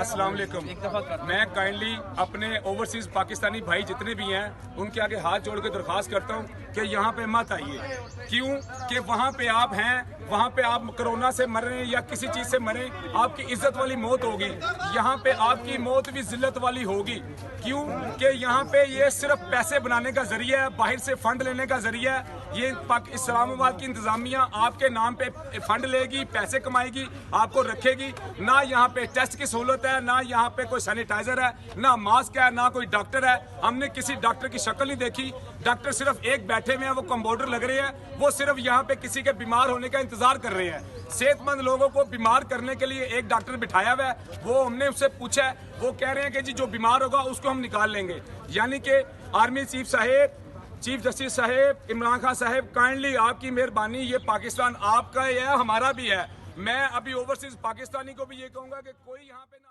अस्सलाम वालेकुम। मैं काइंडली अपने ओवरसीज पाकिस्तानी भाई जितने भी हैं उनके आगे हाथ जोड़ के दरख्वास्त करता हूँ कि यहाँ पे मत आइए। क्यों कि वहाँ पे आप हैं, वहाँ पे आप कोरोना से मरें या किसी चीज़ से मरें, आपकी इज्जत वाली मौत होगी। यहाँ पे आपकी मौत भी जिल्लत वाली होगी। क्यों कि यहाँ पे ये सिर्फ पैसे बनाने का जरिया है, बाहर से फंड लेने का जरिया है। ये इस्लामाबाद की इंतजामिया आपके नाम पे फंड लेगी, पैसे कमाएगी, आपको रखेगी। ना यहाँ पे टेस्ट की सहूलत है, ना यहाँ पे कोई सैनिटाइजर है, ना मास्क है, ना कोई डॉक्टर है। हमने किसी डॉक्टर की शक्ल नहीं देखी। डॉक्टर सिर्फ एक बैठे हुए हैं, वो कंपाउंडर लग रहे हैं। वो सिर्फ यहाँ पे किसी के बीमार होने का इंतजार कर रहे हैं। सेहतमंद लोगों को बीमार करने के लिए एक डॉक्टर बिठाया हुआ है। वो हमने उससे पूछा है, वो कह रहे हैं कि जी जो बीमार होगा उसको हम निकाल लेंगे। यानी कि आर्मी चीफ साहेब, चीफ जस्टिस साहेब, इमरान खान साहेब, काइंडली आपकी मेहरबानी, ये पाकिस्तान आपका है, हमारा भी है। मैं अभी ओवरसीज पाकिस्तानी को भी ये कहूँगा कि कोई यहाँ पे ना